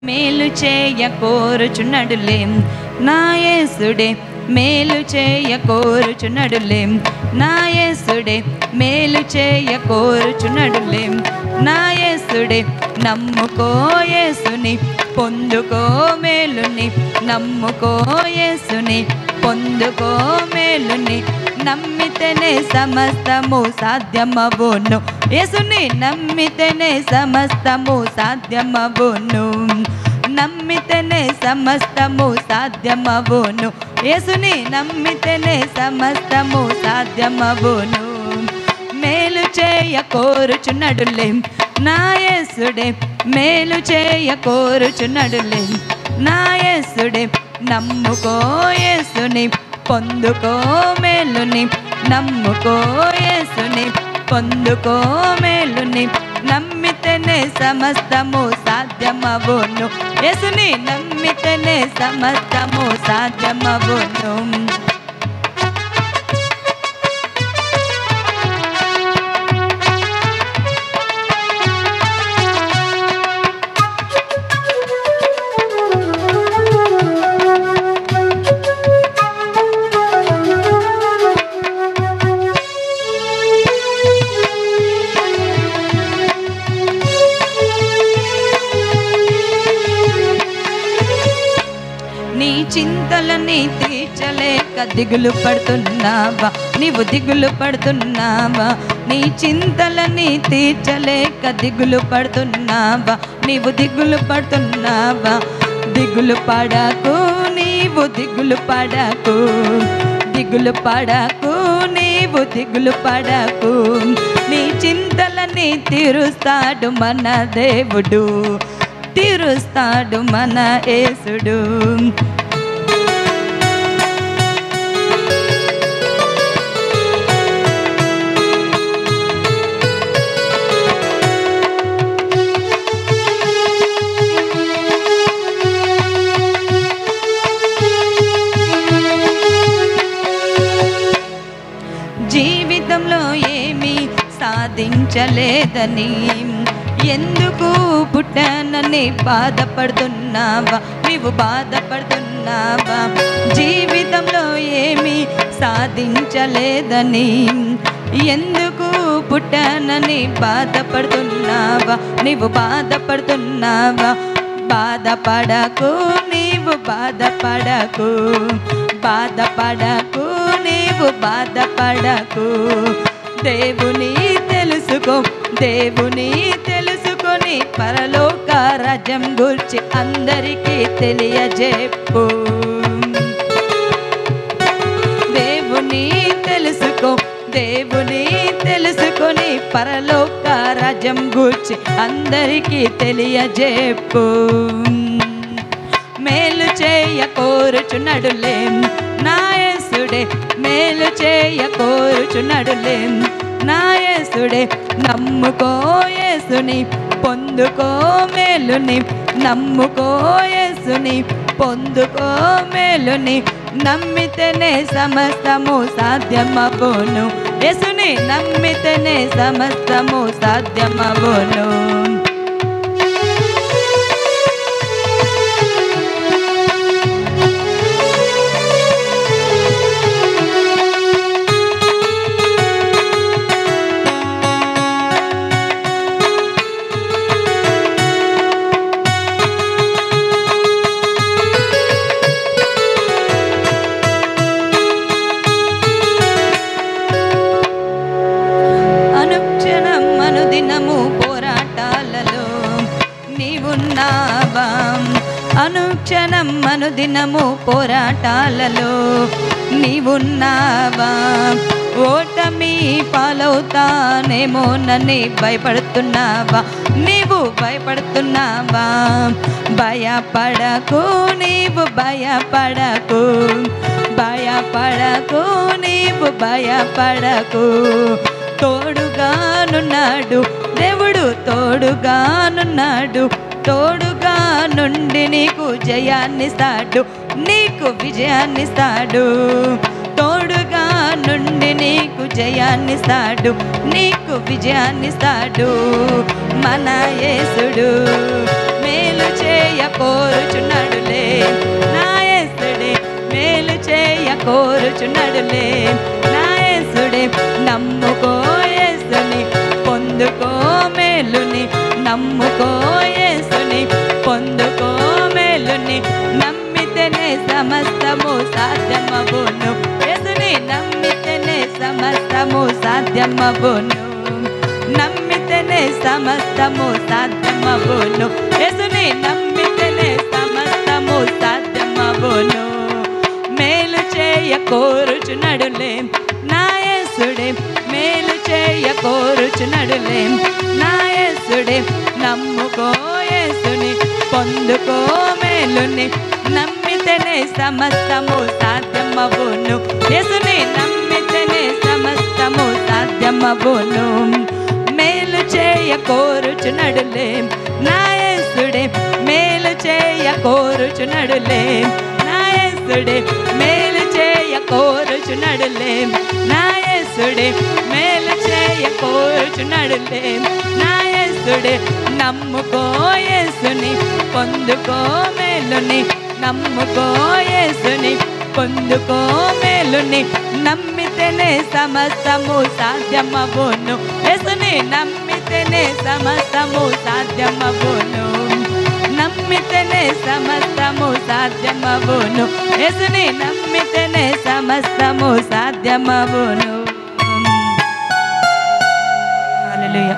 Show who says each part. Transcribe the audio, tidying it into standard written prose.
Speaker 1: మేలు చేయ కోరుచున్నడులే నా యేసుడే, మేలు చేయ కోరుచున్నడులే నా యేసుడే, మేలు చేయ కోరుచున్నడులే నా యేసుడే. నమ్ముకో యేసుని పొందుకో మేలుని, నమ్ముకో యేసుని పొందుకో మేలుని. నమ్మితేనే సమస్తము సాధ్యమవును, యేసుని నమ్మితేనే సమస్తము సాధ్యమవును. నమ్మితేనే సమస్తము సాధ్యమవును, యేసుని నమ్మితేనే సమస్తము సాధ్యమవును. మేలు చేయ కోరుచున్నడులే నా యేసుడే, మేలు చేయ కోరుచున్నడులే నా యేసుడే. నమ్ముకో యేసుని పొందుకో మేలుని, నమ్ముకో యేసుని పొందుకో మేలుని. నమ్మితేనే సమస్తము సాధ్యమవును, యేసుని నమ్మితేనే సమస్తము సాధ్యమవును. నీ చింతలని తీర్చలేక దిగులు పడుతున్నావా, నీవు దిగులు పడుతున్నావా. నీ చింతలని తీర్చలేక దిగులు పడుతున్నావా, నీవు దిగులు పడుతున్నావా. దిగులు పడకు నీవు దిగులు పడకు, దిగులు పడకు నీవు దిగులు పడకు. నీ చింతలని తీరుస్తాడు మన దేవుడు, తీరుస్తాడు మన యేసుడు. జీవితంలో ఏమీ సాధించలేదని ఎందుకు పుట్టానని బాధపడుతున్నావా, నీవు బాధపడుతున్నావా. జీవితంలో ఏమీ సాధించలేదని ఎందుకు పుట్టానని బాధపడుతున్నావా, నీవు బాధపడుతున్నావా. బాధపడకు నీవు బాధపడకు, బాధపడకు నీవు బాధపడకు. దేవుని తెలుసుకో, దేవుని తెలుసుకొని పరలోక రాజ్యం గూర్చి అందరికీ తెలియజెప్పు. దేవుని తెలుసుకో, దేవుని తెలుసుకొని పరలోక రాజ్యం గూర్చి అందరికీ తెలియజెప్పు. మేలు చేయ కోరుచున్నడులే నా యేసుడే, మేలు చేయ కోరుచున్నడులే నా యేసుడే. నమ్ముకో యేసుని పొందుకో మేలుని, నమ్ముకో యేసుని పొందుకో మేలుని. నమ్మితేనే సమస్తము సాధ్యమవును, యేసుని నమ్మితేనే సమస్తము సాధ్యమవును. దినము పోరాటాలలో నీవున్నావా, అనుక్షణం అనుదినము పోరాటాలలో నీవున్నావా. ఓటమి పాలవుతానేమోనని భయపడుతున్నావా, నీవు భయపడుతున్నావా. భయపడకు నీవు భయపడకు, భయపడకు నీవు భయపడకు. తోడుగానున్నాడు దేవుడు, తోడుగానున్నాడు, తోడుగా నుండి నీకు జయాన్నిస్తాడు, నీకు విజయాన్నిస్తాడు. తోడుగా నుండి నీకు జయాన్నిస్తాడు, నీకు విజయాన్నిస్తాడు మన యేసుడు. మేలు మేలు చేయ కోరుచున్నాడులే నా యేసుడే మేలు చేయ కోరుచున్నాడులే నా యేసుడే నమ్ముకో యేసుని పొందుకో మేలుని నమ్ముకో యేసుని పొందుకో మేలుని నమ్మితేనే సమస్తము సాధ్యమవును యేసుని నమ్మితేనే సమస్తము సాధ్యమవును నమ్మితేనే సమస్తము సాధ్యమవును యేసుని నమ్మితేనే సమస్తము సాధ్యమవును మేలు చేయ కోరుచున్నాడులే నా యేసుడే మేలు చేయ కోరుచున్నాడులే నా యేసుడే నమ్ముకో యేసుని పొందుకో మేలుని నమ్మితేనే సమస్తము సాధ్యమవును యేసుని నమ్మితేనే సమస్తము సాధ్యమవును మేలు చేయ కోరుచున్నాడులే నా యేసుడే మేలు చేయ కోరుచున్నాడులే నా యేసుడే మేలు చేయ కోరుచున్నాడులే నా యేసుడే మేలు చేయ కోరుచున్నాడులే నా యేసుడే నమ్ముకో యేసుని పొందుకో మేలుని నమ్ముకో యేసుని పొందుకో మేలుని నమ్మితేనే సమస్తము సాధ్యమవును యేసుని నమ్మితేనే సమస్తము సాధ్యమవును నమ్మితేనే సమస్తము సాధ్యమవును యేసుని నమ్మితేనే సమస్తము సాధ్యమవును హల్లెలూయా